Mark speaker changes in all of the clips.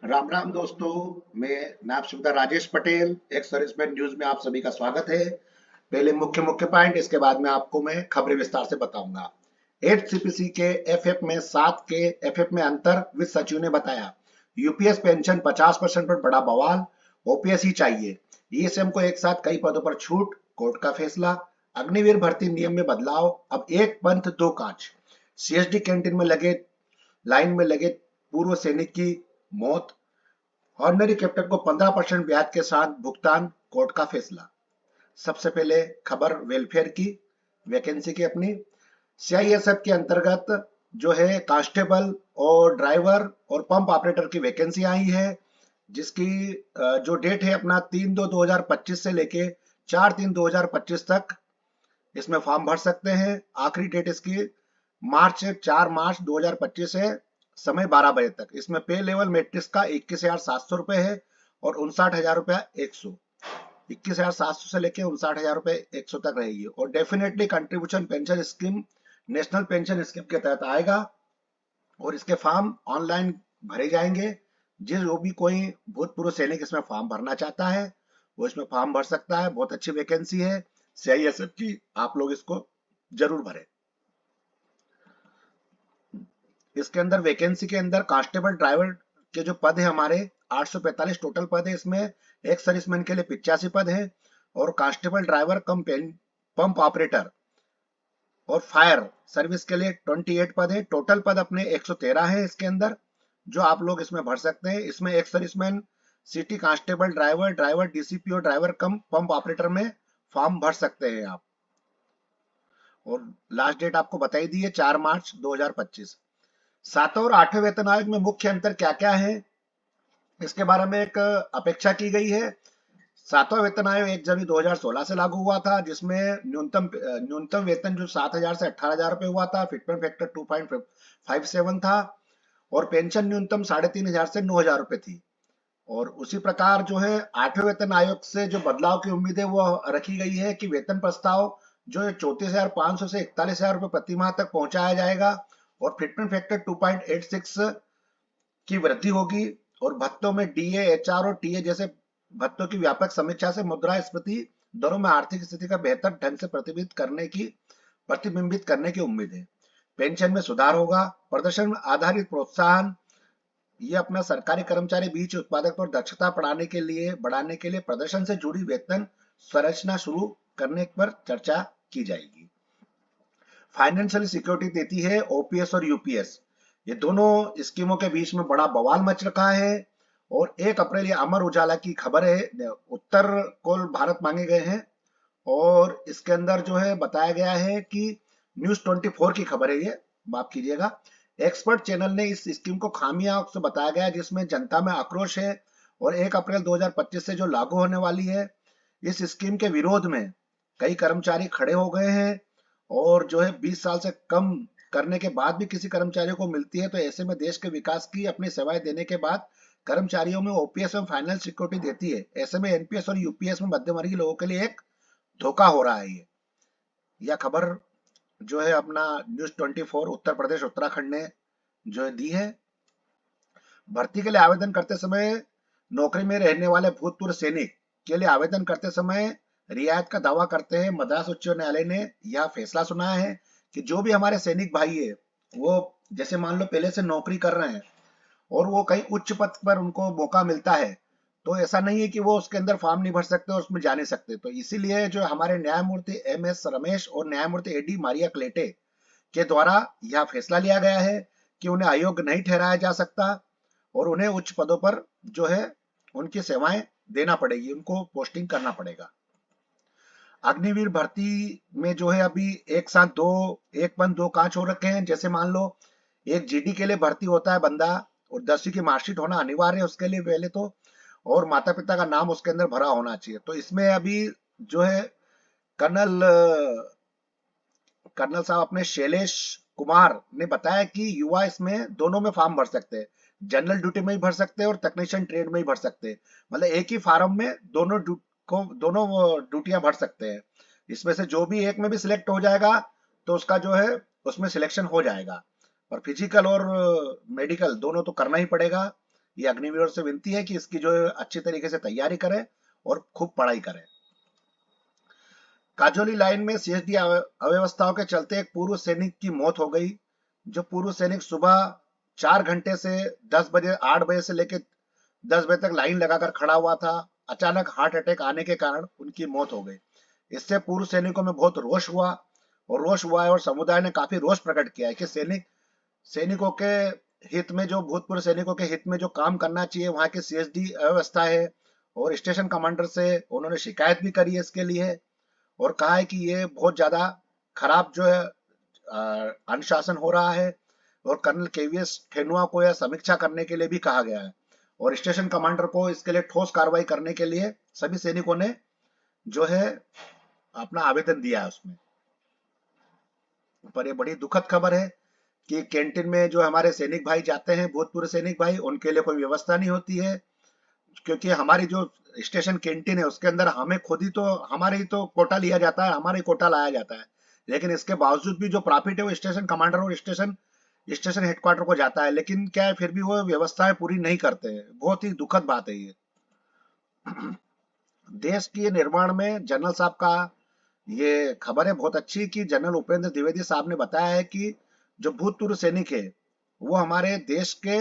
Speaker 1: राम राम दोस्तों। मैं नायब सूबेदार राजेश पटेल, एक सर्विसमैन न्यूज में आप सभी का स्वागत है। पहले मुख्य मुख्य पॉइंट, इसके बाद में आपको मैं खबरें विस्तार से बताऊंगा। 8 सीपीसी के एफएफ में 7 के एफएफ में अंतर, वित्त सचिव ने बताया। यूपीएस पेंशन 50% पर बड़ा बवाल, ओपीएस ही चाहिए। ईएसएम को एक साथ कई पदों पर छूट, कोर्ट का फैसला। अग्निवीर भर्ती नियम में बदलाव, अब एक पंथ दो काज। सीएसडी कैंटीन में लगे लाइन में लगे पूर्व सैनिक की मौत। ऑर्डिनरी कैप्टन को 15% ब्याज के साथ भुगतान, कोर्ट का फैसला। सबसे पहले खबर वेलफेयर की, वैकेंसी की अपनी। सीआईएसएफ के अंतर्गत जो है कांस्टेबल और ड्राइवर और पंप ऑपरेटर की वैकेंसी आई है, जिसकी जो डेट है अपना 3/2/2025 से लेके 4/3/2025 तक इसमें फॉर्म भर सकते हैं। आखिरी डेट इसकी 4 मार्च 2025 है, समय 12 बजे तक। इसमें पे लेवल मैट्रिक्स का 21,700 रुपए है और 59,000 रुपया 100, 21,700 से लेके 59,000 रुपए 100 तक रहेगी। और definitely contribution pension scheme national pension scheme के तहत आएगा और इसके फॉर्म ऑनलाइन भरे जाएंगे। जो भी कोई भूतपूर्व सैनिक इसमें फॉर्म भरना चाहता है वो इसमें फॉर्म भर सकता है। बहुत अच्छी वैकेंसी है सीआईएसएफ की, आप लोग इसको जरूर भरें। इसके अंदर वैकेंसी के अंदर कांस्टेबल ड्राइवर के जो पद है हमारे 845 टोटल पद है। इसमें एक सर्विसमैन के लिए 85 पद है और कांस्टेबल ड्राइवर कम पंप ऑपरेटर और फायर सर्विस के लिए 28 पद है। टोटल पद अपने 113 है इसके अंदर, जो आप लोग इसमें भर सकते हैं। इसमें एक serviceman city constable driver, driver DCP और ड्राइवर कम पंप ऑपरेटर में फॉर्म भर सकते हैं आप। और लास्ट डेट आपको बताई दी है 4 मार्च 2025। 7वें और 8वें वेतन आयोग में मुख्य अंतर क्या क्या है, इसके बारे में एक अपेक्षा की गई है। 7वां वेतन आयोग 1 जनवरी 2016 से लागू हुआ था, जिसमें न्यूनतम वेतन जो 7,000 से 18,000 रुपए हुआ था, फिटमेंट फैक्टर 2.57 था और पेंशन न्यूनतम 3,500 से 9,000 रुपए थी। और उसी प्रकार जो है 8वें वेतन आयोग से जो बदलाव की उम्मीद है वो रखी गई है कि वेतन प्रस्ताव जो है 34,500 से 41,000 रुपए प्रति माह तक पहुंचाया जाएगा और फिटमेंट फैक्टर 2.86 की वृद्धि होगी। और भत्तों में डीए, एचआर और टीए जैसे भत्तों की व्यापक समीक्षा से मुद्रास्फीति दरों में आर्थिक स्थिति का बेहतर ढंग से प्रतिबिंबित करने की उम्मीद है। पेंशन में सुधार होगा। प्रदर्शन आधारित प्रोत्साहन, ये अपना सरकारी कर्मचारी बीच उत्पादकता और दक्षता बढ़ाने के लिए प्रदर्शन से जुड़ी वेतन संरचना शुरू करने पर चर्चा की जाएगी। फाइनेंशियल सिक्योरिटी देती है ओपीएस और यूपीएस, ये दोनों स्कीमों के बीच में बड़ा बवाल मच रखा है। और 1 अप्रैल, ये अमर उजाला की खबर है, उत्तर कोल भारत मांगे गए हैं और इसके अंदर जो है बताया गया है कि न्यूज 24 की खबर है ये, माफ कीजिएगा। एक्सपर्ट चैनल ने इस स्कीम को खामियां से बताया गया, जिसमें जनता में आक्रोश है और 1 अप्रैल 2025 से जो लागू होने वाली है, इस स्कीम के विरोध में कई कर्मचारी खड़े हो गए हैं। और जो है 20 साल से कम करने के बाद भी किसी कर्मचारियों को मिलती है, तो ऐसे में देश के विकास की अपनी सेवाएं देने के बाद कर्मचारियों में ओपीएस एवं फाइनल सिक्योरिटी देती है। ऐसे में एनपीएस और यूपीएस में मध्यवर्गीय लोगों के लिए एक धोखा हो रहा है। ये यह खबर जो है अपना न्यूज 24 उत्तर प्रदेश उत्तराखंड ने जो है दी है। भर्ती के लिए आवेदन करते समय नौकरी में रहने वाले भूतपूर्व सैनिक के लिए आवेदन करते समय रियायत का दावा करते हैं। मद्रास उच्च न्यायालय ने यह फैसला सुनाया है कि जो भी हमारे सैनिक भाई है, वो जैसे मान लो पहले से नौकरी कर रहे हैं और वो कहीं उच्च पद पर उनको मौका मिलता है, तो ऐसा नहीं है कि वो उसके अंदर फॉर्म नहीं भर सकते और उसमें जा नहीं सकते। तो इसीलिए जो हमारे न्यायमूर्ति एमएस रमेश और न्यायमूर्ति एडी मारिया क्लेटे के द्वारा यह फैसला लिया गया है कि उन्हें अयोग्य नहीं ठहराया जा सकता और उन्हें उच्च पदों पर जो है उनकी सेवाएं देना पड़ेगी, उनको पोस्टिंग करना पड़ेगा। अग्निवीर भर्ती में जो है अभी एक पंथ दो काज हो रखे हैं। जैसे मान लो एक जीडी के लिए भर्ती होता है बंदा और 10वीं की मार्कशीट होना अनिवार्य है उसके लिए पहले तो, और माता पिता का नाम उसके अंदर भरा होना चाहिए। तो इसमें अभी जो है कर्नल कर्नल साहब अपने शैलेश कुमार ने बताया कि युवा इसमें दोनों में फॉर्म भर सकते हैं, जनरल ड्यूटी में ही भर सकते हैं और टेक्नीशियन ट्रेड में ही भर सकते हैं। मतलब एक ही फार्म में दोनों ड्यूटियां भर सकते हैं। इसमें से जो भी एक में भी सिलेक्ट हो जाएगा तो उसका जो है उसमें सिलेक्शन हो जाएगा। और फिजिकल और मेडिकल दोनों तो करना ही पड़ेगा। ये अग्निवीरों से विनती है कि इसकी जो अच्छी तरीके से तैयारी करें और खूब पढ़ाई करें। काजोली लाइन में सीएसडी अव्यवस्थाओं के चलते एक पूर्व सैनिक की मौत हो गई। जो पूर्व सैनिक सुबह 4 घंटे से 10 बजे 8 बजे से लेकर 10 बजे तक लाइन लगाकर खड़ा हुआ था, अचानक हार्ट अटैक आने के कारण उनकी मौत हो गई। इससे पूर्व सैनिकों में बहुत रोष हुआ है और समुदाय ने काफी रोष प्रकट किया है कि सैनिकों के हित में, जो भूतपूर्व सैनिकों के हित में जो काम करना चाहिए, वहां की सीएसडी अव्यवस्था है। और स्टेशन कमांडर से उन्होंने शिकायत भी करी है इसके लिए, और कहा है कि ये बहुत ज्यादा खराब जो है अनुशासन हो रहा है। और कर्नल केवीएस ठेनुआ को यह समीक्षा करने के लिए भी कहा गया है, और स्टेशन कमांडर को इसके लिए ठोस कार्रवाई करने के लिए सभी सैनिकों ने जो है अपना आवेदन दिया है उसमें। पर ये बड़ी दुखद खबर है कि कैंटीन में जो हमारे सैनिक भाई जाते हैं, भूतपूर्व सैनिक भाई, उनके लिए कोई व्यवस्था नहीं होती है। क्योंकि हमारी जो स्टेशन कैंटीन है उसके अंदर हमें खुद ही तो हमारे ही तो कोटा लिया जाता है, हमारे ही कोटा लाया जाता है। लेकिन इसके बावजूद भी जो प्रॉफिट है वो स्टेशन कमांडर और स्टेशन हेडक्वार्टर को जाता है। लेकिन क्या है, फिर भी वो व्यवस्थाएं पूरी नहीं करते हैं। बहुत ही दुखद बात है ये। देश के निर्माण में जनरल साहब का ये खबर है बहुत अच्छी कि जनरल उपेंद्र द्विवेदी साहब ने बताया है कि जो भूतपूर्व सैनिक है वो हमारे देश के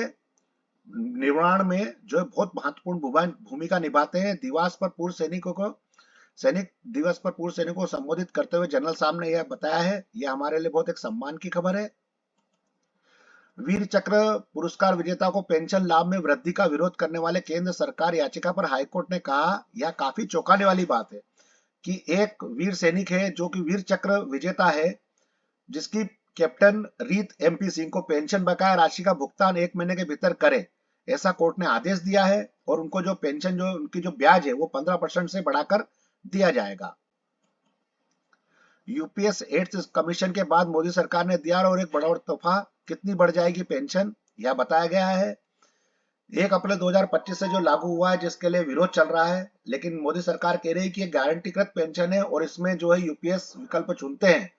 Speaker 1: निर्माण में जो है बहुत महत्वपूर्ण भूमिका निभाते हैं। सैनिक दिवस पर पूर्व सैनिकों को संबोधित करते हुए जनरल साहब ने यह बताया है। यह हमारे लिए बहुत एक सम्मान की खबर है। वीर चक्र पुरस्कार विजेता को पेंशन लाभ में वृद्धि का विरोध करने वाले केंद्र सरकार याचिका पर हाईकोर्ट ने कहा, यह काफी चौंकाने वाली बात है कि एक वीर सैनिक है जो कि वीर चक्र विजेता है, जिसकी कैप्टन रीत एमपी सिंह को पेंशन बकाया राशि का भुगतान 1 महीने के भीतर करे, ऐसा कोर्ट ने आदेश दिया है। और उनको जो पेंशन, जो उनकी जो ब्याज है वो 15% से बढ़ाकर दिया जाएगा। यूपीएस 8 कमीशन के बाद मोदी सरकार ने दिया और एक बड़ा तोहफा। कितनी बढ़ जाएगी पेंशन, यह बताया गया है। 1 अप्रैल 2025 से जो लागू हुआ है, जिसके लिए विरोध चल रहा है, लेकिन मोदी सरकार कह रही है कि ये गारंटीकृत पेंशन है और इसमें जो है यूपीएस विकल्प चुनते हैं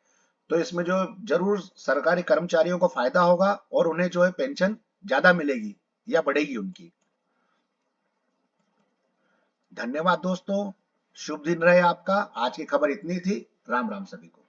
Speaker 1: तो इसमें जो जरूर सरकारी कर्मचारियों को फायदा होगा और उन्हें जो है पेंशन ज्यादा मिलेगी या बढ़ेगी उनकी। धन्यवाद दोस्तों, शुभ दिन रहे आपका। आज की खबर इतनी थी। राम राम सभी को।